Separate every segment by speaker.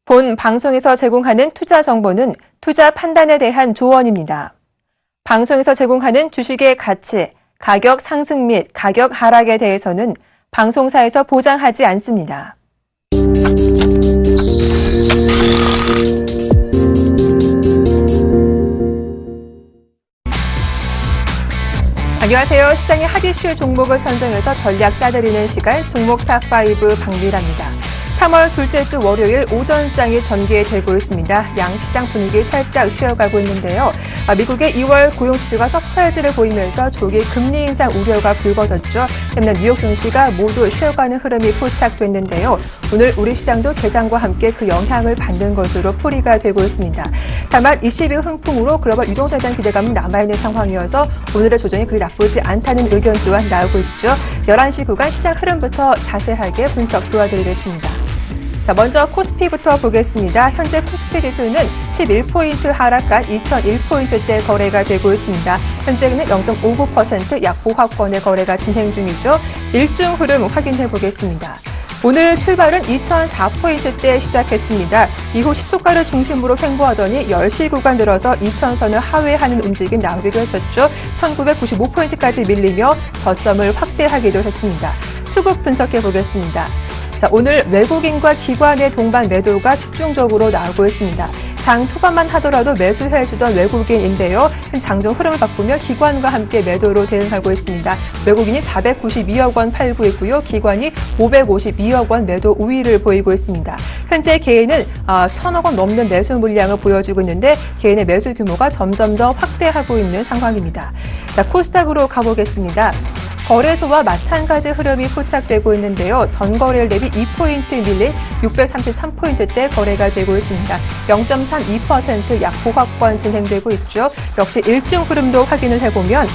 Speaker 1: 본 방송에서 제공하는 투자 정보는 투자 판단에 대한 조언입니다. 방송에서 제공하는 주식의 가치, 가격 상승 및 가격 하락에 대해서는 방송사에서 보장하지 않습니다. 안녕하세요. 시장의 핫이슈 종목을 선정해서 전략 짜드리는 시간 종목 탑5 박미라입니다. 3월 둘째 주 월요일 오전장이 전개되고 있습니다. 양시장 분위기 살짝 쉬어가고 있는데요. 미국의 2월 고용지표가 서프라이즈를 보이면서 조기 금리 인상 우려가 불거졌죠. 때문에 뉴욕 증시가 모두 쉬어가는 흐름이 포착됐는데요. 오늘 우리 시장도 개장과 함께 그 영향을 받는 것으로 풀이가 되고 있습니다. 다만 22 흥풍으로 글로벌 유동성에 대한 기대감은 남아있는 상황이어서 오늘의 조정이 그리 나쁘지 않다는 의견 또한 나오고 있죠. 11시 구간 시장 흐름부터 자세하게 분석 도와드리겠습니다. 자, 먼저 코스피부터 보겠습니다. 현재 코스피 지수는 11포인트 하락한 2001포인트대 거래가 되고 있습니다. 현재는 0.59% 약 보합권의 거래가 진행 중이죠. 일중 흐름 확인해 보겠습니다. 오늘 출발은 2004포인트대 시작했습니다. 이후 시초가를 중심으로 횡보하더니 10시 구간 들어서 2000선을 하회하는 움직임 나오기도 했었죠. 1995포인트까지 밀리며 저점을 확대하기도 했습니다. 수급 분석해 보겠습니다. 자, 오늘 외국인과 기관의 동반 매도가 집중적으로 나오고 있습니다. 장 초반만 하더라도 매수해주던 외국인인데요. 장중 흐름을 바꾸며 기관과 함께 매도로 대응하고 있습니다. 외국인이 492억 원 팔고 있고요. 기관이 552억 원 매도 우위를 보이고 있습니다. 현재 개인은 1,000억 원 넘는 매수 물량을 보여주고 있는데 개인의 매수 규모가 점점 더 확대하고 있는 상황입니다. 자, 코스닥으로 가보겠습니다. 거래소와 마찬가지 흐름이 포착되고 있는데요. 전거래일 대비 2포인트 밀린 633포인트대 거래가 되고 있습니다. 0.32% 약 보합권 진행되고 있죠. 역시 일중 흐름도 확인을 해보면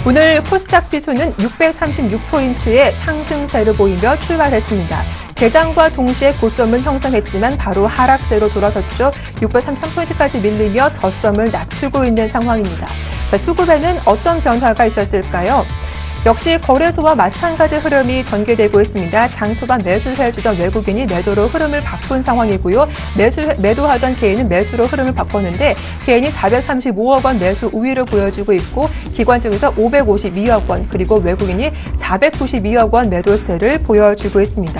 Speaker 1: 오늘 코스닥 지수는 636포인트의 상승세를 보이며 출발했습니다. 개장과 동시에 고점을 형성했지만 바로 하락세로 돌아섰죠. 633포인트까지 밀리며 저점을 낮추고 있는 상황입니다. 자, 수급에는 어떤 변화가 있었을까요? 역시 거래소와 마찬가지 흐름이 전개되고 있습니다. 장 초반 매수해주던 외국인이 매도로 흐름을 바꾼 상황이고요. 매도하던 개인은 매수로 흐름을 바꿨는데 개인이 435억 원 매수 우위를 보여주고 있고 기관 쪽에서 552억 원 그리고 외국인이 492억 원 매도세를 보여주고 있습니다.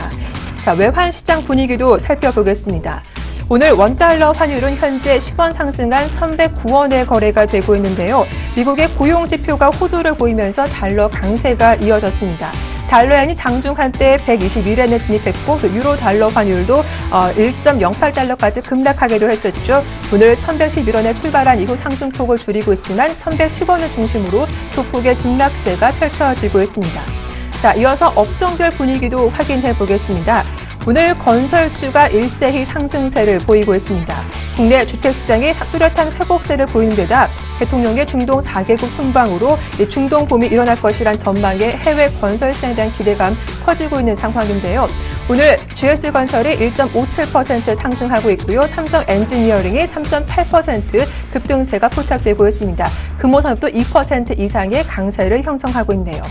Speaker 1: 자, 외환 시장 분위기도 살펴보겠습니다. 오늘 원달러 환율은 현재 10원 상승한 1,109원의 거래가 되고 있는데요. 미국의 고용지표가 호조를 보이면서 달러 강세가 이어졌습니다. 달러엔이 장중 한때 121엔에 진입했고 유로 달러 환율도 1.08달러까지 급락하기도 했었죠. 오늘 1,111원에 출발한 이후 상승폭을 줄이고 있지만 1,110원을 중심으로 소폭의 등락세가 펼쳐지고 있습니다. 자, 이어서 업종별 분위기도 확인해 보겠습니다. 오늘 건설주가 일제히 상승세를 보이고 있습니다. 국내 주택시장이 뚜렷한 회복세를 보이는 데다 대통령의 중동 4개국 순방으로 중동 봄이 일어날 것이란 전망에 해외 건설시장에 대한 기대감 커지고 있는 상황인데요. 오늘 GS건설이 1.57% 상승하고 있고요. 삼성 엔지니어링이 3.8% 급등세가 포착되고 있습니다. 금호산업도 2% 이상의 강세를 형성하고 있네요.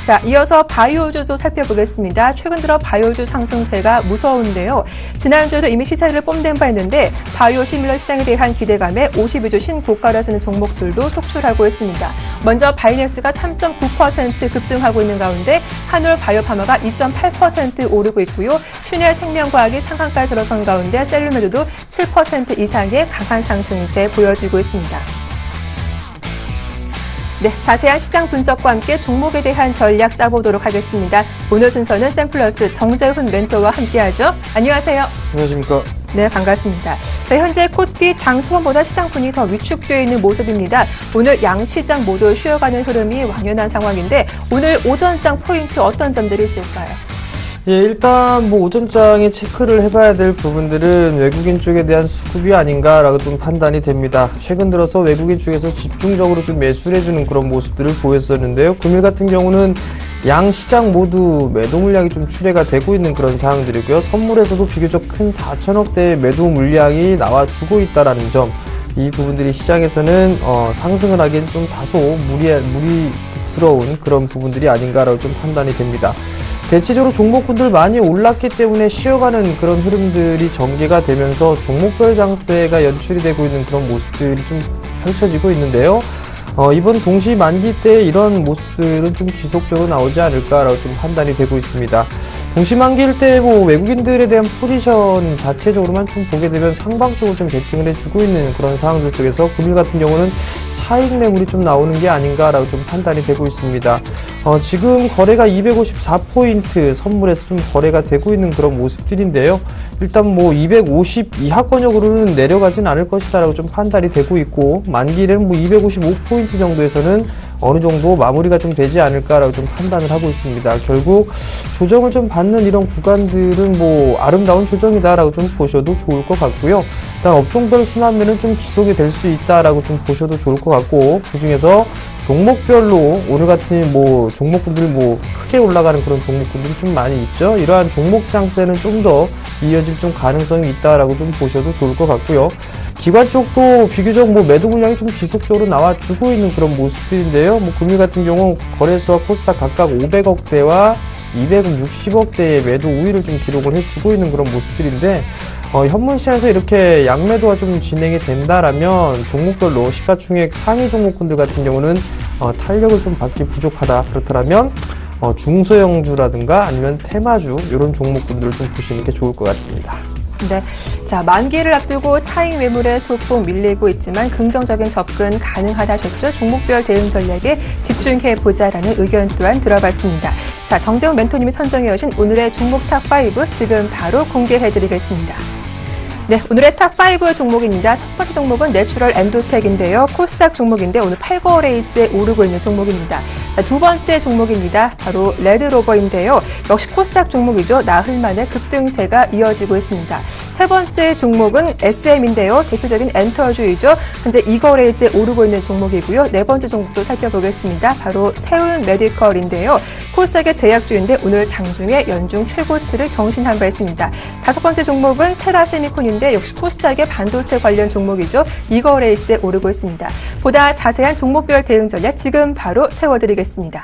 Speaker 1: 자, 이어서 바이오주도 살펴보겠습니다. 최근 들어 바이오주 상승세가 무서운데요. 지난주에도 이미 시세를 뽐낸 바 있는데 바이오 시밀러 시장에 대한 기대감에 52주 신고가를 쓰는 종목들도 속출하고 있습니다. 먼저 바이넥스가 3.9% 급등하고 있는 가운데 한올 바이오파마가 2.8% 오르고 있고요. 슈넬 생명과학이 상한가에 들어선 가운데 셀루메드도 7% 이상의 강한 상승세 보여지고 있습니다. 네, 자세한 시장 분석과 함께 종목에 대한 전략 짜보도록 하겠습니다. 오늘 순서는 샘플러스 정재훈 멘토와 함께하죠. 안녕하세요.
Speaker 2: 안녕하십니까.
Speaker 1: 네, 반갑습니다. 네, 현재 코스피 장 초반보다 시장 분위기 더 위축되어 있는 모습입니다. 오늘 양시장 모두 쉬어가는 흐름이 완연한 상황인데 오늘 오전장 포인트 어떤 점들이 있을까요?
Speaker 2: 예, 일단 오전장에 체크를 해봐야 될 부분들은 외국인 쪽에 대한 수급이 아닌가라고 좀 판단이 됩니다. 최근 들어서 외국인 쪽에서 집중적으로 좀 매수를 해주는 그런 모습들을 보였었는데요. 금일 같은 경우는 양 시장 모두 매도 물량이 좀 출회가 되고 있는 그런 상황들이고요. 선물에서도 비교적 큰 4천억대의 매도 물량이 나와주고 있다라는 점, 이 부분들이 시장에서는 상승을 하기엔 좀 다소 무리스러운 그런 부분들이 아닌가라고 좀 판단이 됩니다. 대체적으로 종목군들 많이 올랐기 때문에 쉬어가는 그런 흐름들이 전개가 되면서 종목별 장세가 연출이 되고 있는 그런 모습들이 좀 펼쳐지고 있는데요. 이번 동시 만기 때 이런 모습들은 좀 지속적으로 나오지 않을까라고 좀 판단이 되고 있습니다. 동시 만기일 때 뭐 외국인들에 대한 포지션 자체적으로만 좀 보게 되면 상방적으로 좀 베팅을 해주고 있는 그런 상황들 속에서 금일 같은 경우는 차익 매물이 좀 나오는 게 아닌가라고 좀 판단이 되고 있습니다. 지금 거래가 254포인트 선물에서 좀 거래가 되고 있는 그런 모습들인데요. 일단 뭐 250 이하권역으로는 내려가진 않을 것이다라고 좀 판단이 되고 있고, 만기일에는 뭐 255포인트 정도에서는 어느 정도 마무리가 좀 되지 않을까라고 좀 판단을 하고 있습니다. 결국 조정을 좀 받는 이런 구간들은 뭐 아름다운 조정이다라고 좀 보셔도 좋을 것 같고요. 일단 업종별 순환매는 좀 지속이 될 수 있다라고 좀 보셔도 좋을 것 같고, 그 중에서 종목별로 오늘 같은 뭐 종목군들이 뭐 크게 올라가는 그런 종목군들이 좀 많이 있죠. 이러한 종목 장세는 좀 더 이어질 좀 가능성이 있다라고 좀 보셔도 좋을 것 같고요. 기관 쪽도 비교적 뭐 매도 물량이 좀 지속적으로 나와주고 있는 그런 모습들인데요. 뭐 금일 같은 경우 거래소와 코스닥 각각 500억대와 260억대의 매도 우위를 좀 기록을 해주고 있는 그런 모습들인데, 현물 시장에서 이렇게 양매도가 좀 진행이 된다라면 종목별로 시가총액 상위 종목군들 같은 경우는 탄력을 좀 받기 부족하다. 그렇다면 중소형주라든가 아니면 테마주 이런 종목군들을 좀 보시는 게 좋을 것 같습니다.
Speaker 1: 네. 자, 만기를 앞두고 차익 매물에 소폭 밀리고 있지만 긍정적인 접근 가능하다셨죠? 종목별 대응 전략에 집중해 보자라는 의견 또한 들어봤습니다. 자, 정재훈 멘토님이 선정해 오신 오늘의 종목 탑5 지금 바로 공개해 드리겠습니다. 네, 오늘의 탑5 종목입니다. 첫 번째 종목은 내추럴 엔도텍인데요. 코스닥 종목인데 오늘 8거래일째 오르고 있는 종목입니다. 자, 두 번째 종목입니다. 바로 레드로버인데요. 역시 코스닥 종목이죠. 나흘 만에 급등세가 이어지고 있습니다. 세 번째 종목은 SM인데요. 대표적인 엔터주이죠. 현재 2거래일째 오르고 있는 종목이고요. 네 번째 종목도 살펴보겠습니다. 바로 세운 메디컬인데요. 코스닥의 제약주인데 오늘 장중에 연중 최고치를 경신한 바 있습니다. 다섯 번째 종목은 테라세미콘인데 역시 코스닥의 반도체 관련 종목이죠. 2거래일째 오르고 있습니다. 보다 자세한 종목별 대응 전략 지금 바로 세워드리겠습니다.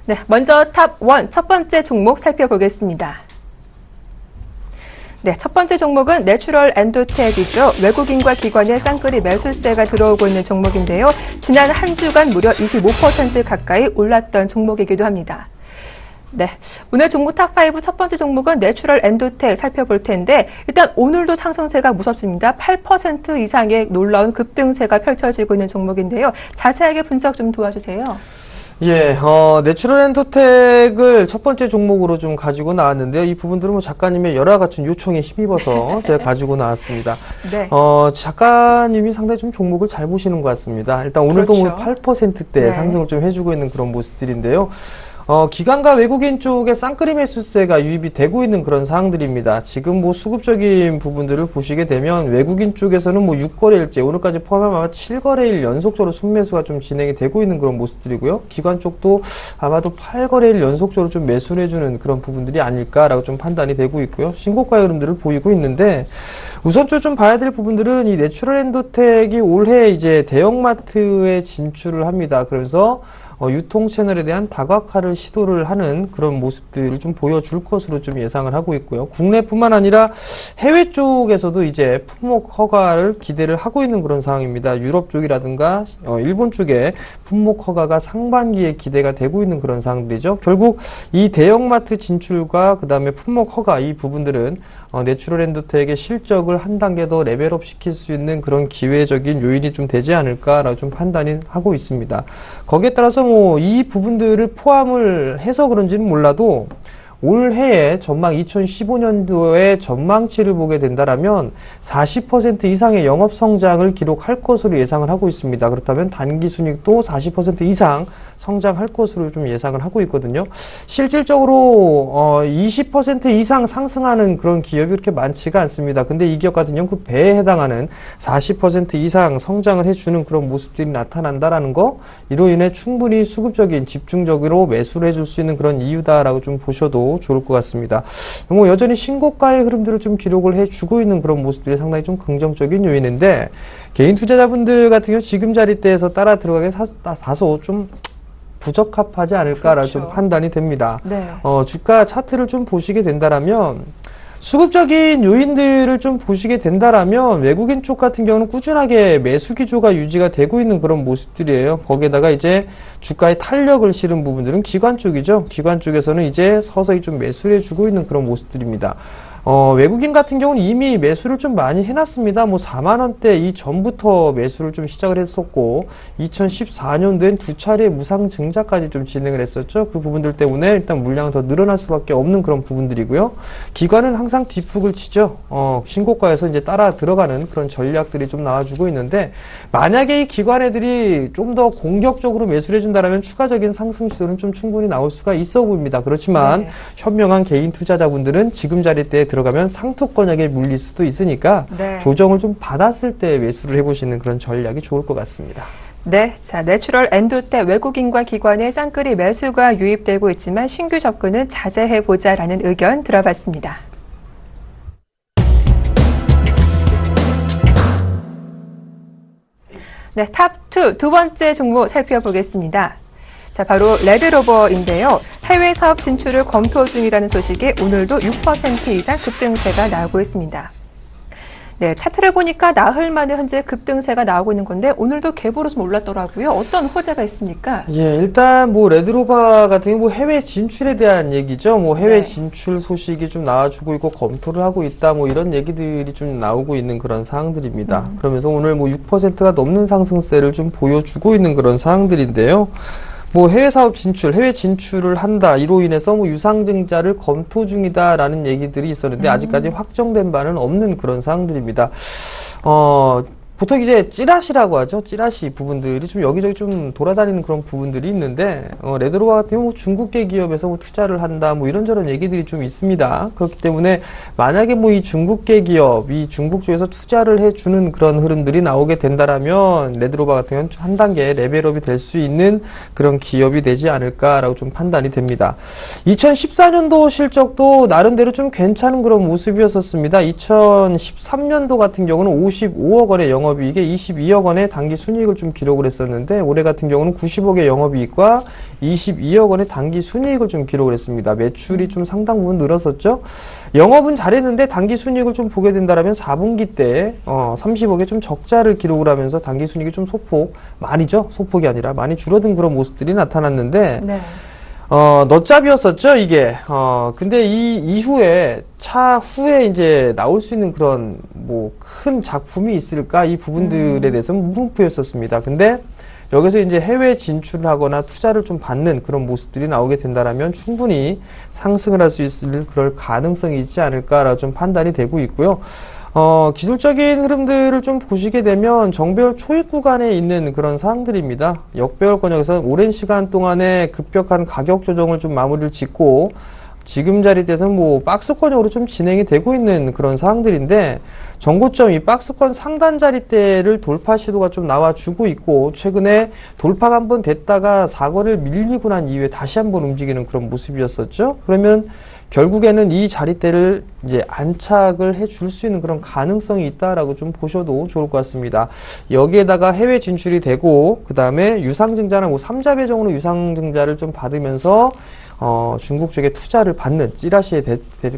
Speaker 1: 네, 먼저 탑1 첫 번째 종목 살펴보겠습니다. 네, 첫 번째 종목은 내추럴 엔도텍이죠. 외국인과 기관의 쌍끌이 매수세가 들어오고 있는 종목인데요. 지난 한 주간 무려 25% 가까이 올랐던 종목이기도 합니다. 네, 오늘 종목 탑5 첫 번째 종목은 내추럴 엔도텍 살펴볼 텐데, 일단 오늘도 상승세가 무섭습니다. 8% 이상의 놀라운 급등세가 펼쳐지고 있는 종목인데요. 자세하게 분석 좀 도와주세요.
Speaker 2: 예, 내추럴 엔터텍을 첫 번째 종목으로 좀 가지고 나왔는데요. 이 부분들은 뭐 작가님의 열화 갖춘 요청에 힘입어서 제가 가지고 나왔습니다. 네. 작가님이 상당히 좀 종목을 잘 보시는 것 같습니다. 일단 오늘도
Speaker 1: 그렇죠.
Speaker 2: 8%대 네. 상승을 좀 해주고 있는 그런 모습들인데요. 기관과 외국인 쪽에 쌍끌이 매수세가 유입이 되고 있는 그런 사항들입니다. 지금 뭐 수급적인 부분들을 보시게 되면 외국인 쪽에서는 뭐 6거래일째, 오늘까지 포함하면 아마 7거래일 연속적으로 순매수가 좀 진행이 되고 있는 그런 모습들이고요. 기관 쪽도 아마도 8거래일 연속적으로 좀 매수를 해주는 그런 부분들이 아닐까라고 좀 판단이 되고 있고요. 신고가 흐름들을 보이고 있는데, 우선적으로 좀 봐야 될 부분들은 이 내추럴 엔도텍이 올해 이제 대형마트에 진출을 합니다. 그래서 유통 채널에 대한 다각화를 시도를 하는 그런 모습들을 좀 보여줄 것으로 좀 예상을 하고 있고요. 국내뿐만 아니라 해외 쪽에서도 이제 품목 허가를 기대를 하고 있는 그런 상황입니다. 유럽 쪽이라든가 일본 쪽에 품목 허가가 상반기에 기대가 되고 있는 그런 상황들이죠. 결국 이 대형마트 진출과 그 다음에 품목 허가 이 부분들은 내추럴 엔도텍의 실적을 한 단계 더 레벨업 시킬 수 있는 그런 기회적인 요인이 좀 되지 않을까라고 좀 판단을 하고 있습니다. 거기에 따라서 뭐 이 부분들을 포함을 해서 그런지는 몰라도 올해의 전망 2015년도의 전망치를 보게 된다라면 40% 이상의 영업 성장을 기록할 것으로 예상을 하고 있습니다. 그렇다면 단기 순이익도 40% 이상 성장할 것으로 좀 예상을 하고 있거든요. 실질적으로 20% 이상 상승하는 그런 기업이 그렇게 많지가 않습니다. 근데 이 기업 같은 경우 그 배에 해당하는 40% 이상 성장을 해주는 그런 모습들이 나타난다라는 거, 이로 인해 충분히 수급적인 집중적으로 매수를 해줄 수 있는 그런 이유다라고 좀 보셔도 좋을 것 같습니다. 뭐 여전히 신고가의 흐름들을 좀 기록을 해주고 있는 그런 모습들이 상당히 좀 긍정적인 요인인데, 개인 투자자분들 같은 경우 지금 자리대에서 따라 들어가기 다소 좀 부적합하지 않을까라는 좀 판단이 됩니다.
Speaker 1: 네.
Speaker 2: 주가 차트를 좀 보시게 된다라면, 수급적인 요인들을 좀 보시게 된다라면 외국인 쪽 같은 경우는 꾸준하게 매수 기조가 유지가 되고 있는 그런 모습들이에요. 거기에다가 이제 주가의 탄력을 실은 부분들은 기관 쪽이죠. 기관 쪽에서는 이제 서서히 좀 매수를 해주고 있는 그런 모습들입니다. 외국인 같은 경우는 이미 매수를 좀 많이 해놨습니다. 뭐 4만원대 이전부터 매수를 좀 시작을 했었고, 2014년도엔 2차례 무상 증자까지 좀 진행을 했었죠. 그 부분들 때문에 일단 물량은 더 늘어날 수밖에 없는 그런 부분들이고요. 기관은 항상 뒷북을 치죠. 신고가에서 이제 따라 들어가는 그런 전략들이 좀 나와주고 있는데, 만약에 이 기관 애들이 좀 더 공격적으로 매수를 해준다면 추가적인 상승 시도는 좀 충분히 나올 수가 있어 보입니다. 그렇지만
Speaker 1: 네.
Speaker 2: 현명한 개인 투자자분들은 지금 자리대에 들어가면 상투권역에 물릴 수도 있으니까
Speaker 1: 네.
Speaker 2: 조정을 좀 받았을 때 매수를 해보시는 그런 전략이 좋을 것 같습니다.
Speaker 1: 네, 자, 내추럴 엔도 때 외국인과 기관의 쌍끌이 매수가 유입되고 있지만 신규 접근은 자제해보자라는 의견 들어봤습니다. 네, 탑2 두 번째 종목 살펴보겠습니다. 자, 바로 레드로버인데요. 해외 사업 진출을 검토 중이라는 소식에 오늘도 6% 이상 급등세가 나오고 있습니다. 네, 차트를 보니까 나흘 만에 현재 급등세가 나오고 있는 건데 오늘도 갭으로 좀 올랐더라고요. 어떤 호재가 있습니까?
Speaker 2: 예, 일단 뭐 레드로버 같은 경우 뭐 해외 진출에 대한 얘기죠. 뭐 해외
Speaker 1: 네.
Speaker 2: 진출 소식이 좀 나와주고 있고 검토를 하고 있다. 뭐 이런 얘기들이 좀 나오고 있는 그런 사항들입니다. 그러면서 오늘 뭐 6%가 넘는 상승세를 좀 보여주고 있는 그런 사항들인데요. 뭐 해외 사업 진출, 해외 진출을 한다. 이로 인해서 뭐 유상증자를 검토 중이다라는 얘기들이 있었는데 아직까지 확정된 바는 없는 그런 사항들입니다. 보통 이제 찌라시라고 하죠. 찌라시 부분들이 좀 여기저기 좀 돌아다니는 그런 부분들이 있는데, 레드로버 같은 경우 뭐 중국계 기업에서 뭐 투자를 한다, 뭐 이런저런 얘기들이 좀 있습니다. 그렇기 때문에 만약에 뭐 이 중국계 기업, 이 중국 쪽에서 투자를 해주는 그런 흐름들이 나오게 된다라면, 레드로버 같은 경우는 한 단계 레벨업이 될 수 있는 그런 기업이 되지 않을까라고 좀 판단이 됩니다. 2014년도 실적도 나름대로 좀 괜찮은 그런 모습이었었습니다. 2013년도 같은 경우는 55억 원의 영업이익에 22억 원의 당기 순이익을 좀 기록을 했었는데, 올해 같은 경우는 90억의 영업이익과 22억 원의 당기 순이익을 좀 기록을 했습니다. 매출이 좀 상당 부분 늘었었죠. 영업은 잘했는데 당기 순이익을 좀 보게 된다면 4분기 때 30억의 좀 적자를 기록을 하면서 당기 순이익이 좀 소폭이 아니라 많이 줄어든 그런 모습들이 나타났는데,
Speaker 1: 네.
Speaker 2: 넛잡이었었죠, 이게. 근데 이 이후에, 차후에 이제 나올 수 있는 그런, 뭐, 큰 작품이 있을까? 이 부분들에 대해서는 물음표였었습니다. 근데 여기서 이제 해외 진출을 하거나 투자를 좀 받는 그런 모습들이 나오게 된다면 충분히 상승을 할 수 있을 그럴 가능성이 있지 않을까라고 좀 판단이 되고 있고요. 기술적인 흐름들을 좀 보시게 되면 정배열 초입 구간에 있는 그런 사항들입니다. 역배열권역에서 오랜 시간 동안에 급격한 가격 조정을 좀 마무리를 짓고 지금 자리대에서는 뭐 박스권역으로 좀 진행이 되고 있는 그런 사항들인데, 정고점 이 박스권 상단 자리대를 돌파 시도가 좀 나와주고 있고, 최근에 돌파가 한번 됐다가 사거리를 밀리고 난 이후에 다시 한번 움직이는 그런 모습이었었죠. 그러면 결국에는 이 자리대를 이제 안착을 해줄 수 있는 그런 가능성이 있다라고 좀 보셔도 좋을 것 같습니다. 여기에다가 해외 진출이 되고, 그 다음에 유상증자나 뭐 3자 배정으로 유상증자를 좀 받으면서 중국 쪽에 투자를 받는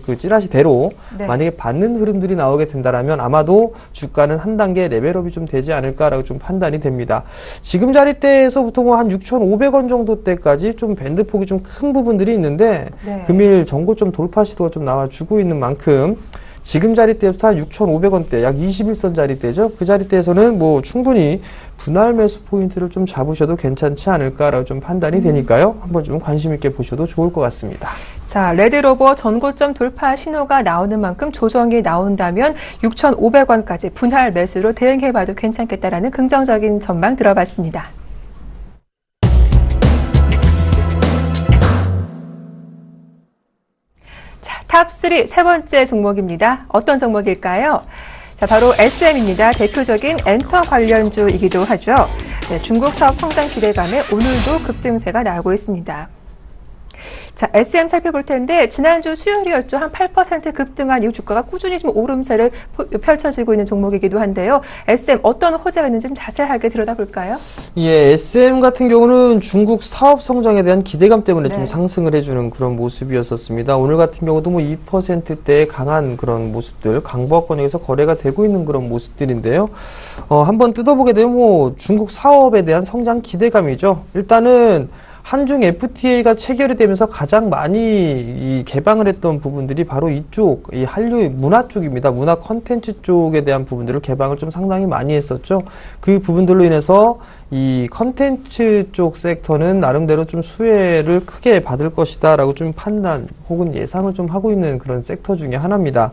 Speaker 2: 그 찌라시대로
Speaker 1: 네.
Speaker 2: 만약에 받는 흐름들이 나오게 된다면 아마도 주가는 한 단계 레벨업이 좀 되지 않을까라고 좀 판단이 됩니다. 지금 자리대에서부터 뭐 한 6,500원 정도 때까지 좀 밴드폭이 좀 큰 부분들이 있는데,
Speaker 1: 네.
Speaker 2: 금일 전고점 돌파 시도가 좀 나와주고 있는 만큼 지금 자리대부터 한 6,500원대, 약 21선 자리대죠. 그 자리대에서는 뭐 충분히 분할 매수 포인트를 좀 잡으셔도 괜찮지 않을까라고 좀 판단이 되니까요. 한번 좀 관심 있게 보셔도 좋을 것 같습니다.
Speaker 1: 자, 레드로버 전고점 돌파 신호가 나오는 만큼 조정이 나온다면 6,500원까지 분할 매수로 대응해봐도 괜찮겠다라는 긍정적인 전망 들어봤습니다. 탑3 세 번째 종목입니다. 어떤 종목일까요? 자, 바로 SM입니다. 대표적인 엔터 관련주이기도 하죠. 네, 중국 사업 성장 기대감에 오늘도 급등세가 나오고 있습니다. 자, SM 살펴볼 텐데 지난주 수요일이었죠. 한 8% 급등한 이후 주가가 꾸준히 지금 오름세를 펼쳐지고 있는 종목이기도 한데요. SM 어떤 호재가 있는지 좀 자세하게 들여다볼까요?
Speaker 2: 예, SM 같은 경우는 중국 사업 성장에 대한 기대감 때문에
Speaker 1: 네.
Speaker 2: 좀 상승을 해주는 그런 모습이었었습니다. 오늘 같은 경우도 뭐 2%대의 강한 그런 모습들, 강보합권역에서 거래가 되고 있는 그런 모습들인데요. 한번 뜯어보게 되면 뭐 중국 사업에 대한 성장 기대감이죠. 일단은 한중 FTA가 체결이 되면서 가장 많이 이 개방을 했던 부분들이 바로 이쪽, 이 한류 문화 쪽입니다. 문화 컨텐츠 쪽에 대한 부분들을 개방을 좀 상당히 많이 했었죠. 그 부분들로 인해서 이 컨텐츠 쪽 섹터는 나름대로 좀 수혜를 크게 받을 것이다 라고 좀 판단 혹은 예상을 좀 하고 있는 그런 섹터 중에 하나입니다.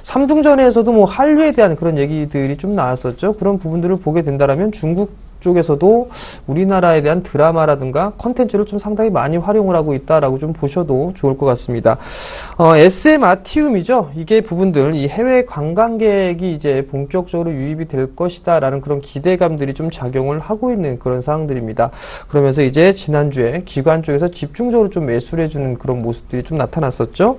Speaker 2: 삼중전에서도 뭐 한류에 대한 그런 얘기들이 좀 나왔었죠. 그런 부분들을 보게 된다면 중국 쪽에서도 우리나라에 대한 드라마라든가 컨텐츠를 좀 상당히 많이 활용을 하고 있다라고 좀 보셔도 좋을 것 같습니다. SM 아티움이죠. 이게 부분들, 이 해외 관광객이 이제 본격적으로 유입이 될 것이다라는 그런 기대감들이 좀 작용을 하고 있는 그런 상황들입니다. 그러면서 이제 지난주에 기관 쪽에서 집중적으로 좀 매수를 해주는 그런 모습들이 좀 나타났었죠.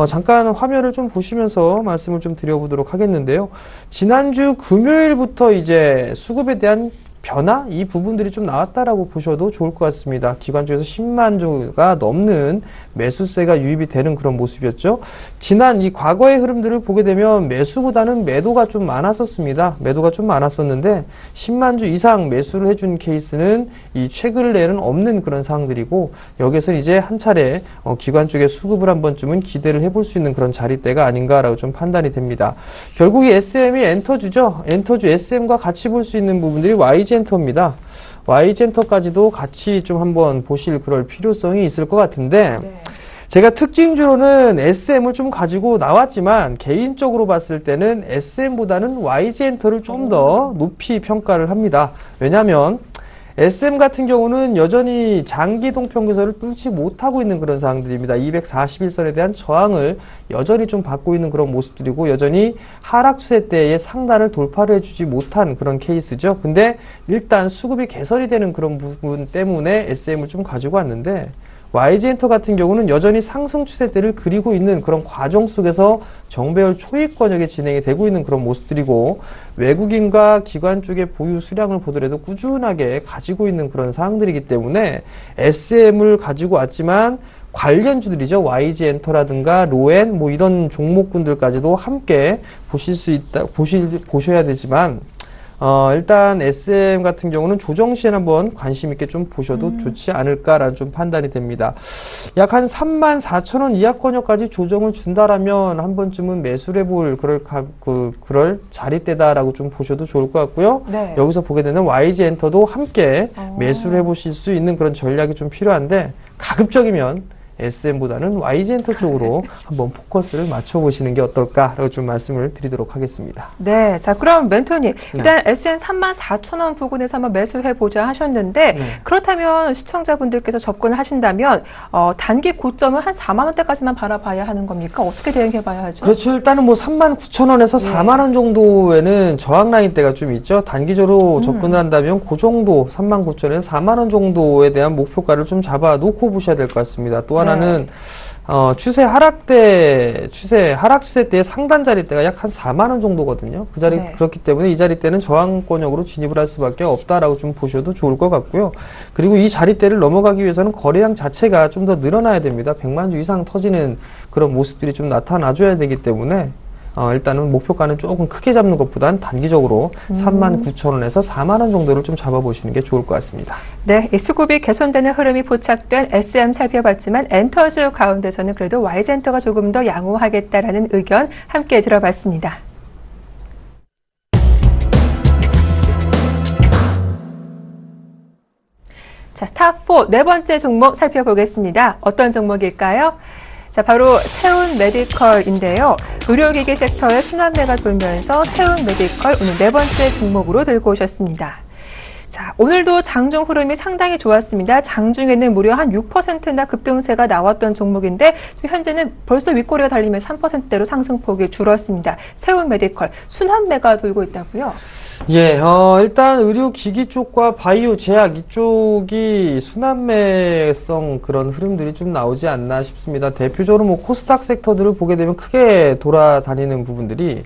Speaker 2: 잠깐 화면을 좀 보시면서 말씀을 좀 드려보도록 하겠는데요. 지난주 금요일부터 이제 수급에 대한 변화? 이 부분들이 좀 나왔다라고 보셔도 좋을 것 같습니다. 기관 쪽에서 10만 주가 넘는 매수세가 유입이 되는 그런 모습이었죠. 지난 이 과거의 흐름들을 보게 되면 매수보다는 매도가 좀 많았었습니다. 매도가 좀 많았었는데 10만 주 이상 매수를 해준 케이스는 이 최근에는 없는 그런 상황들이고, 여기서 이제 한 차례 기관 쪽의 수급을 한 번쯤은 기대를 해볼 수 있는 그런 자리대가 아닌가라고 좀 판단이 됩니다. 결국 이 SM이 엔터주죠. 엔터주 SM과 같이 볼 수 있는 부분들이 Y젠터입니다. Y젠터까지도 같이 좀 한번 보실 그럴 필요성이 있을 것 같은데,
Speaker 1: 네.
Speaker 2: 제가 특징주로는 SM을 좀 가지고 나왔지만 개인적으로 봤을 때는 SM보다는 YG엔터를 좀 더 높이 평가를 합니다. 왜냐하면 SM 같은 경우는 여전히 장기동 평균선을 뚫지 못하고 있는 그런 상황들입니다. 241선에 대한 저항을 여전히 좀 받고 있는 그런 모습들이고, 여전히 하락 추세대의 상단을 돌파를 해주지 못한 그런 케이스죠. 근데 일단 수급이 개선이 되는 그런 부분 때문에 SM을 좀 가지고 왔는데, YG엔터 같은 경우는 여전히 상승 추세대를 그리고 있는 그런 과정 속에서 정배열 초입권역에 진행이 되고 있는 그런 모습들이고, 외국인과 기관 쪽의 보유 수량을 보더라도 꾸준하게 가지고 있는 그런 상황들이기 때문에 SM을 가지고 왔지만 관련주들이죠. YG엔터라든가 로엔 뭐 이런 종목군들까지도 함께 보셔야 되지만, 일단 SM 같은 경우는 조정 시에 한번 관심 있게 좀 보셔도 좋지 않을까라는 좀 판단이 됩니다. 약 한 34,000원 이하권역까지 조정을 준다라면 한 번쯤은 매수를 해볼 그럴 자리대다라고 좀 보셔도 좋을 것 같고요.
Speaker 1: 네.
Speaker 2: 여기서 보게 되는 YG엔터도 함께 매수를 해보실 수 있는 그런 전략이 좀 필요한데, 가급적이면 SM보다는 YG엔터 쪽으로 한번 포커스를 맞춰보시는 게 어떨까라고 좀 말씀을 드리도록 하겠습니다.
Speaker 1: 네, 자 그럼 멘토님, 일단 SM 34,000원 부근에서 한번 매수해보자 하셨는데,
Speaker 2: 네.
Speaker 1: 그렇다면 시청자분들께서 접근을 하신다면 단기 고점은 한 4만 원대까지만 바라봐야 하는 겁니까? 어떻게 대응해봐야 하죠?
Speaker 2: 그렇죠. 일단은 뭐 39,000원에서
Speaker 1: 네.
Speaker 2: 4만 원 정도에는 저항 라인대가 좀 있죠. 단기적으로 접근을 한다면 그 정도 39,000원에서 4만 원 정도에 대한 목표가를 좀 잡아놓고 보셔야 될 것 같습니다. 또 하나는 추세 하락 추세 때의 상단 자리대가 약 한 4만 원 정도거든요. 그 자리,
Speaker 1: 네.
Speaker 2: 그렇기 때문에 이 자리대는 저항권역으로 진입을 할 수밖에 없다라고 좀 보셔도 좋을 것 같고요. 그리고 이 자리대를 넘어가기 위해서는 거래량 자체가 좀 더 늘어나야 됩니다. 100만 주 이상 터지는 그런 모습들이 좀 나타나줘야 되기 때문에 일단은 목표가는 조금 크게 잡는 것보단 단기적으로 39,000원에서 4만 원 정도를 좀 잡아보시는 게 좋을 것 같습니다.
Speaker 1: 네, 이 수급이 개선되는 흐름이 포착된 SM 살펴봤지만 엔터주 가운데서는 그래도 YG엔터가 조금 더 양호하겠다라는 의견 함께 들어봤습니다. 자, 탑4 네 번째 종목 살펴보겠습니다. 어떤 종목일까요? 자, 바로 세운 메디컬인데요. 의료기기 섹터의 순환매가 돌면서 세운 메디컬 오늘 네 번째 종목으로 들고 오셨습니다. 자, 오늘도 장중 흐름이 상당히 좋았습니다. 장중에는 무려 한 6%나 급등세가 나왔던 종목인데 현재는 벌써 윗꼬리가 달리며 3%대로 상승폭이 줄었습니다. 세운메디컬 순환매가 돌고 있다고요?
Speaker 2: 예, 일단 의료기기 쪽과 바이오 제약 이쪽이 순환매성 그런 흐름들이 좀 나오지 않나 싶습니다. 대표적으로 뭐 코스닥 섹터들을 보게 되면 크게 돌아다니는 부분들이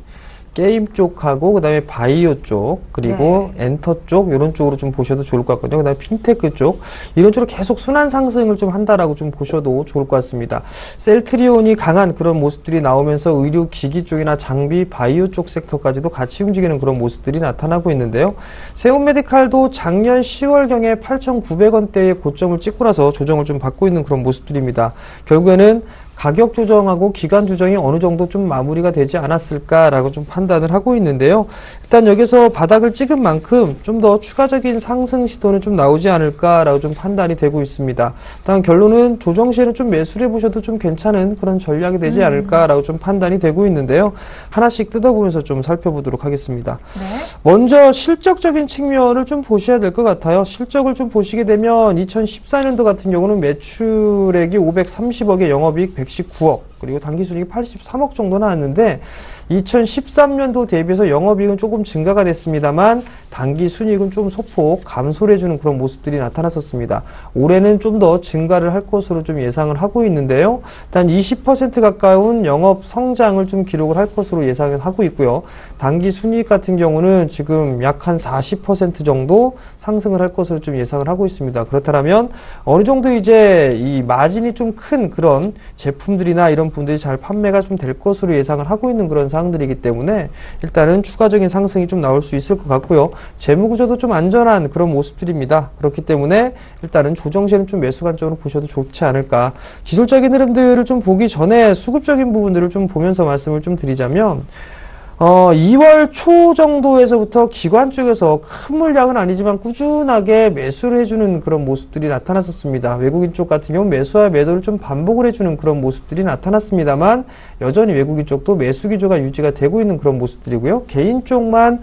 Speaker 2: 게임 쪽하고 그다음에 바이오 쪽 그리고 엔터 쪽 이런 쪽으로 좀 보셔도 좋을 것 같거든요. 그다음에 핀테크 쪽 이런 쪽으로 계속 순환 상승을 좀 한다라고 좀 보셔도 좋을 것 같습니다. 셀트리온이 강한 그런 모습들이 나오면서 의료기기 쪽이나 장비 바이오 쪽 섹터까지도 같이 움직이는 그런 모습들이 나타나고 있는데요. 세운메디칼도 작년 10월경에 8,900원대의 고점을 찍고 나서 조정을 좀 받고 있는 그런 모습들입니다. 결국에는 가격 조정하고 기간 조정이 어느 정도 좀 마무리가 되지 않았을까라고 좀 판단을 하고 있는데요. 일단 여기서 바닥을 찍은 만큼 좀 더 추가적인 상승 시도는 좀 나오지 않을까라고 좀 판단이 되고 있습니다. 일단 결론은 조정 시에는 좀 매수를 해보셔도 좀 괜찮은 그런 전략이 되지 않을까라고 좀 판단이 되고 있는데요. 하나씩 뜯어보면서 좀 살펴보도록 하겠습니다.
Speaker 1: 네.
Speaker 2: 먼저 실적적인 측면을 좀 보셔야 될 것 같아요. 실적을 좀 보시게 되면 2014년도 같은 경우는 매출액이 530억에 영업이익 119억 그리고 당기순이익이 83억 정도 나왔는데 2013년도 대비해서 영업이익은 조금 증가가 됐습니다만 당기순이익은 좀 소폭 감소를 해주는 그런 모습들이 나타났었습니다. 올해는 좀 더 증가를 할 것으로 좀 예상을 하고 있는데요. 일단 20% 가까운 영업 성장을 좀 기록을 할 것으로 예상을 하고 있고요. 당기순이익 같은 경우는 지금 약 한 40% 정도 상승을 할 것으로 좀 예상을 하고 있습니다. 그렇다면 어느 정도 이제 이 마진이 좀 큰 그런 제품들이나 이런 분들이 잘 판매가 좀 될 것으로 예상을 하고 있는 그런 상황들이기 때문에 일단은 추가적인 상승이 좀 나올 수 있을 것 같고요. 재무구조도 좀 안전한 그런 모습들입니다. 그렇기 때문에 일단은 조정 시에는 좀 매수 관점으로 보셔도 좋지 않을까. 기술적인 흐름들을 좀 보기 전에 수급적인 부분들을 좀 보면서 말씀을 좀 드리자면 2월 초 정도에서부터 기관 쪽에서 큰 물량은 아니지만 꾸준하게 매수를 해주는 그런 모습들이 나타났었습니다. 외국인 쪽 같은 경우는 매수와 매도를 좀 반복을 해주는 그런 모습들이 나타났습니다만 여전히 외국인 쪽도 매수 기조가 유지가 되고 있는 그런 모습들이고요. 개인 쪽만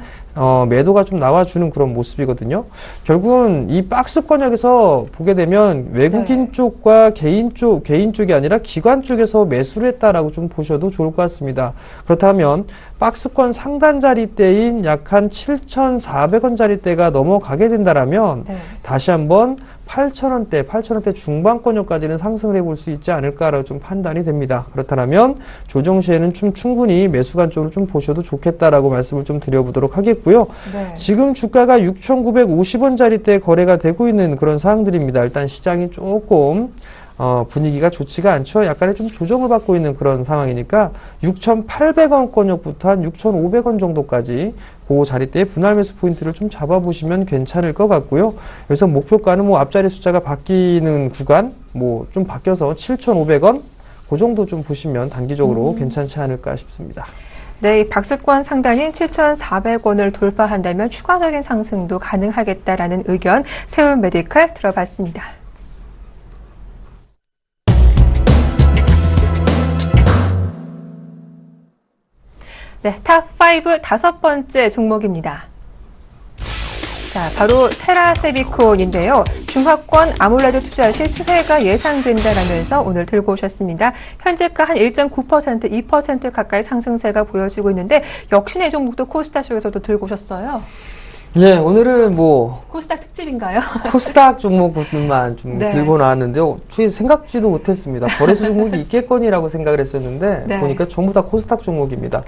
Speaker 2: 매도가 좀 나와주는 그런 모습이거든요. 결국은 이 박스권역에서 보게 되면 외국인 쪽과 개인 쪽이 아니라 기관 쪽에서 매수를 했다라고 좀 보셔도 좋을 것 같습니다. 그렇다면 박스권 상단 자리대인 약 한 7,400원 자리대가 넘어가게 된다라면 다시 한번 8,000원대 중반권역까지는 상승을 해볼 수 있지 않을까라고 좀 판단이 됩니다. 그렇다면 조정 시에는 좀 충분히 매수관 쪽으로 좀 보셔도 좋겠다라고 말씀을 좀 드려보도록 하겠고요. 지금 주가가 6,950원 자리대에 거래가 되고 있는 그런 상황들입니다. 일단 시장이 조금 분위기가 좋지가 않죠. 약간의 좀 조정을 받고 있는 그런 상황이니까 6,800원권역부터 한 6,500원 정도까지 그 자리대에 분할 매수 포인트를 좀 잡아보시면 괜찮을 것 같고요. 여기서 목표가는 뭐 앞자리 숫자가 바뀌는 구간 뭐 좀 바뀌어서 7,500원 그 정도 좀 보시면 단기적으로 괜찮지 않을까 싶습니다.
Speaker 1: 네, 이 박스권 상단인 7,400원을 돌파한다면 추가적인 상승도 가능하겠다라는 의견 세운메디칼 들어봤습니다. 네, 탑5 다섯 번째 종목입니다. 자, 바로 테라세미콘인데요. 중화권 아몰레드 투자 시 수혜가 예상된다라면서 오늘 들고 오셨습니다. 현재가 한 1.9%, 2% 가까이 상승세가 보여지고 있는데 역시나 이 종목도 코스닥 쪽에서도 들고 오셨어요.
Speaker 2: 예, 오늘은 뭐
Speaker 1: 코스닥 특집인가요?
Speaker 2: 코스닥 종목만 좀
Speaker 1: 네.
Speaker 2: 들고 나왔는데요. 저희 생각지도 못했습니다. 거래소 종목이 있겠거니라고 생각을 했었는데
Speaker 1: 네.
Speaker 2: 보니까 전부 다 코스닥 종목입니다.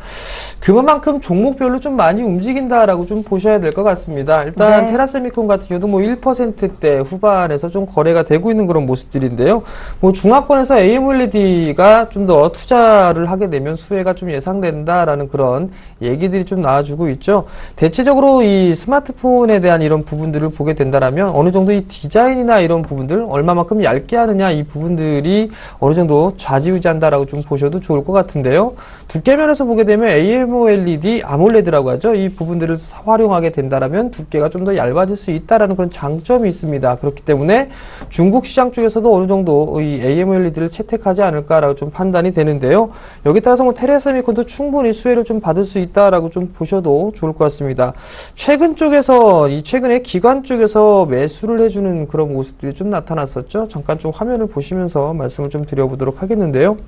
Speaker 2: 그만큼 종목별로 좀 많이 움직인다라고 좀 보셔야 될 것 같습니다. 일단
Speaker 1: 네.
Speaker 2: 테라세미콘 같은 경우도 뭐 1%대 후반에서 좀 거래가 되고 있는 그런 모습들인데요. 뭐 중화권에서 AMOLED가 좀 더 투자를 하게 되면 수혜가 좀 예상된다라는 그런 얘기들이 좀 나와주고 있죠. 대체적으로 이 스마트폰에 대한 이런 부분들을 보게 된다라면 어느 정도 이 디자인이나 이런 부분들 얼마만큼 얇게 하느냐 이 부분들이 어느 정도 좌지우지한다라고 좀 보셔도 좋을 것 같은데요. 두께면에서 보게 되면 AMOLED, 아몰레드라고 하죠. 이 부분들을 활용하게 된다라면 두께가 좀 더 얇아질 수 있다라는 그런 장점이 있습니다. 그렇기 때문에 중국 시장 쪽에서도 어느 정도 이 AMOLED를 채택하지 않을까라고 좀 판단이 되는데요. 여기 따라서 뭐 테라세미콘도 충분히 수혜를 좀 받을 수 있다라고 좀 보셔도 좋을 것 같습니다. 최근 쪽에서 최근에 기관 쪽에서 매수를 해주는 그런 모습들이 좀 나타났었죠. 잠깐 좀 화면을 보시면서 말씀을 좀 드려보도록 하겠는데요.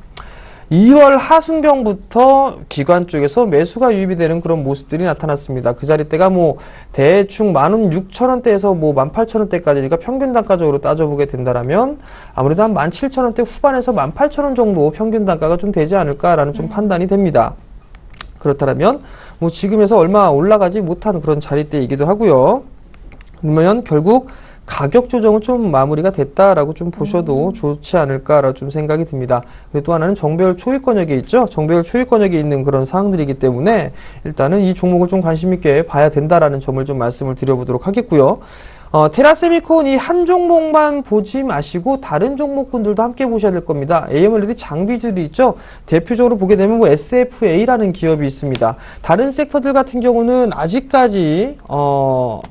Speaker 2: 2월 하순경부터 기관 쪽에서 매수가 유입이 되는 그런 모습들이 나타났습니다. 그 자리대가 뭐 대충 16,000원대에서 뭐 18,000원대까지니까 평균 단가적으로 따져보게 된다라면 아무래도 한 17,000원대 후반에서 18,000원 정도 평균 단가가 좀 되지 않을까라는 좀 판단이 됩니다. 그렇다면 뭐 지금에서 얼마 올라가지 못한 그런 자리대이기도 하고요. 그러면 결국 가격 조정은 좀 마무리가 됐다라고 좀 보셔도 좋지 않을까라고 좀 생각이 듭니다. 그리고 또 하나는 정배열 초입권역에 있죠. 정배열 초입권역에 있는 그런 사항들이기 때문에 일단은 이 종목을 좀 관심 있게 봐야 된다라는 점을 좀 말씀을 드려보도록 하겠고요. 테라세미콘 이 한 종목만 보지 마시고 다른 종목군들도 함께 보셔야 될 겁니다. AMOLED 장비주도 있죠. 대표적으로 보게 되면 뭐 SFA라는 기업이 있습니다. 다른 섹터들 같은 경우는 아직까지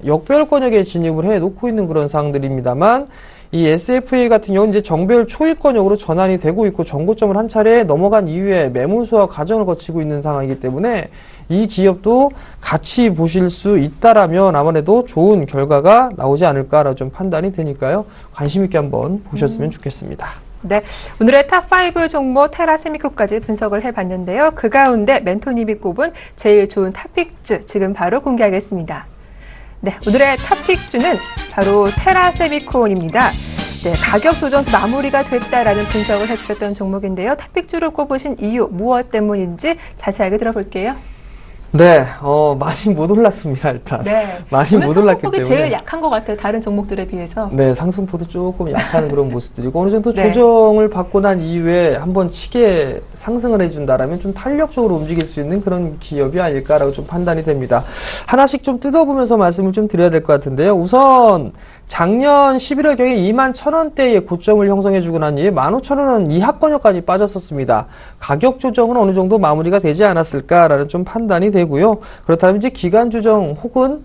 Speaker 2: 역배열권역에 진입을 해 놓고 있는 그런 사항들입니다만 이 SFA 같은 경우는 이제 정배열 초입권역으로 전환이 되고 있고 정고점을 한 차례 넘어간 이후에 매물 소화 과정을 거치고 있는 상황이기 때문에 이 기업도 같이 보실 수 있다라면 아무래도 좋은 결과가 나오지 않을까라고 좀 판단이 되니까요. 관심 있게 한번 보셨으면 좋겠습니다.
Speaker 1: 네, 오늘의 탑5 종목 테라세미콘까지 분석을 해봤는데요. 그 가운데 멘토님이 꼽은 제일 좋은 탑픽주 지금 바로 공개하겠습니다. 네, 오늘의 탑픽주는 바로 테라세미콘입니다. 네, 가격 조정에서 마무리가 됐다라는 분석을 해주셨던 종목인데요. 탑픽주로 꼽으신 이유 무엇 때문인지 자세하게 들어볼게요.
Speaker 2: 네, 많이 못 올랐습니다, 일단.
Speaker 1: 네.
Speaker 2: 많이 못 올랐기 때문에.
Speaker 1: 제일 약한 것 같아요, 다른 종목들에 비해서.
Speaker 2: 네, 상승폭도 조금 약한 그런 모습들이고, 어느 정도
Speaker 1: 네.
Speaker 2: 조정을 받고 난 이후에 한번 치게 상승을 해준다라면 좀 탄력적으로 움직일 수 있는 그런 기업이 아닐까라고 좀 판단이 됩니다. 하나씩 좀 뜯어보면서 말씀을 좀 드려야 될 것 같은데요. 우선, 작년 11월경에 21,000원대의 고점을 형성해주고 난 이후에 15,000원 이하권역까지 빠졌었습니다. 가격 조정은 어느 정도 마무리가 되지 않았을까라는 좀 판단이 되고요. 그렇다면 이제 기간 조정 혹은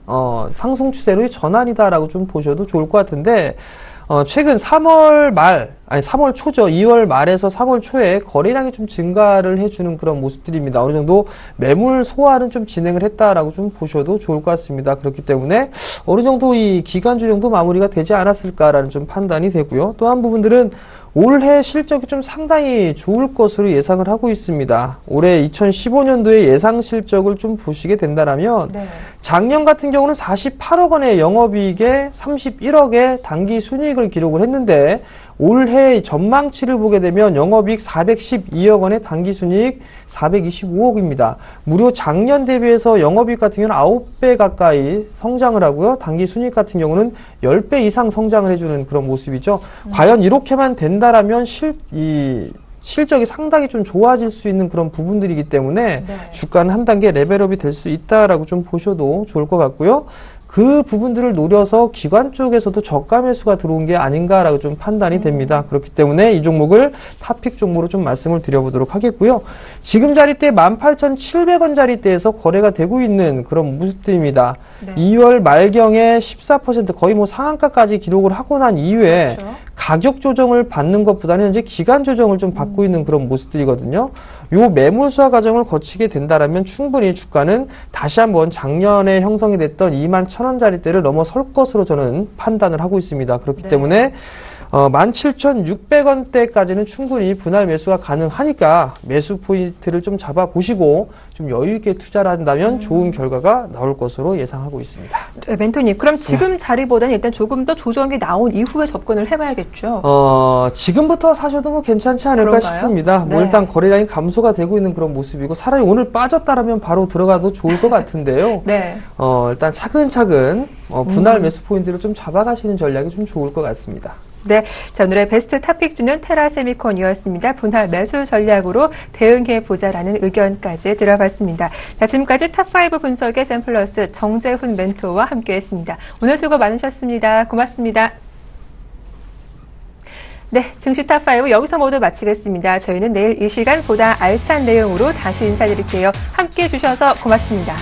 Speaker 2: 상승 추세로의 전환이다라고 좀 보셔도 좋을 것 같은데 최근 3월 초죠. 2월 말에서 3월 초에 거래량이 좀 증가를 해주는 그런 모습들입니다. 어느 정도 매물 소화는 좀 진행을 했다라고 좀 보셔도 좋을 것 같습니다. 그렇기 때문에 어느 정도 이 기간 조정도 마무리가 되지 않았을까라는 좀 판단이 되고요. 또 한 부분들은 올해 실적이 좀 상당히 좋을 것으로 예상을 하고 있습니다. 올해 2015년도의 예상 실적을 좀 보시게 된다면
Speaker 1: 네.
Speaker 2: 작년 같은 경우는 48억 원의 영업이익에 31억의 당기 순이익을 기록을 했는데 올해 전망치를 보게 되면 영업이익 412억 원의 당기순이익 425억입니다. 무려 작년 대비해서 영업이익 같은 경우는 9배 가까이 성장을 하고요. 당기순이익 같은 경우는 10배 이상 성장을 해주는 그런 모습이죠. 과연 이렇게만 된다라면 실적이 상당히 좀 좋아질 수 있는 그런 부분들이기 때문에
Speaker 1: 네.
Speaker 2: 주가는 한 단계 레벨업이 될 수 있다라고 좀 보셔도 좋을 것 같고요. 그 부분들을 노려서 기관 쪽에서도 저가 매수가 들어온 게 아닌가라고 좀 판단이 됩니다. 그렇기 때문에 이 종목을 탑픽 종목으로 좀 말씀을 드려보도록 하겠고요. 지금 자리대 18,700원 자리대에서 거래가 되고 있는 그런 모습들입니다.
Speaker 1: 네.
Speaker 2: 2월 말경에 14% 거의 뭐 상한가까지 기록을 하고 난 이후에
Speaker 1: 그렇죠.
Speaker 2: 가격 조정을 받는 것보다는 현재 기간 조정을 좀 받고 있는 그런 모습들이거든요. 요 매물 소화 과정을 거치게 된다라면 충분히 주가는 다시 한번 작년에 형성이 됐던 21,000원짜리대를 넘어설 것으로 저는 판단을 하고 있습니다. 그렇기
Speaker 1: 네.
Speaker 2: 때문에 17,600원대까지는 충분히 분할 매수가 가능하니까 매수 포인트를 좀 잡아보시고 좀 여유있게 투자를 한다면 좋은 결과가 나올 것으로 예상하고 있습니다.
Speaker 1: 네, 멘토님, 그럼 지금 자리보다는 일단 조금 더 조정이 나온 이후에 접근을 해봐야겠죠?
Speaker 2: 지금부터 사셔도 뭐 괜찮지 않을까
Speaker 1: 그런가요?
Speaker 2: 싶습니다. 뭐
Speaker 1: 네.
Speaker 2: 일단 거래량이 감소가 되고 있는 그런 모습이고 차라리 오늘 빠졌다라면 바로 들어가도 좋을 것 같은데요.
Speaker 1: 네.
Speaker 2: 일단 차근차근 분할 매수 포인트를 좀 잡아가시는 전략이 좀 좋을 것 같습니다.
Speaker 1: 네. 자, 오늘의 베스트 탑픽주는 테라세미콘이었습니다. 분할 매수 전략으로 대응해보자라는 의견까지 들어봤습니다. 자, 지금까지 탑5 분석의 샘플러스 정재훈 멘토와 함께했습니다. 오늘 수고 많으셨습니다. 고맙습니다. 네, 증시 탑5 여기서 모두 마치겠습니다. 저희는 내일 이 시간 보다 알찬 내용으로 다시 인사드릴게요. 함께해 주셔서 고맙습니다.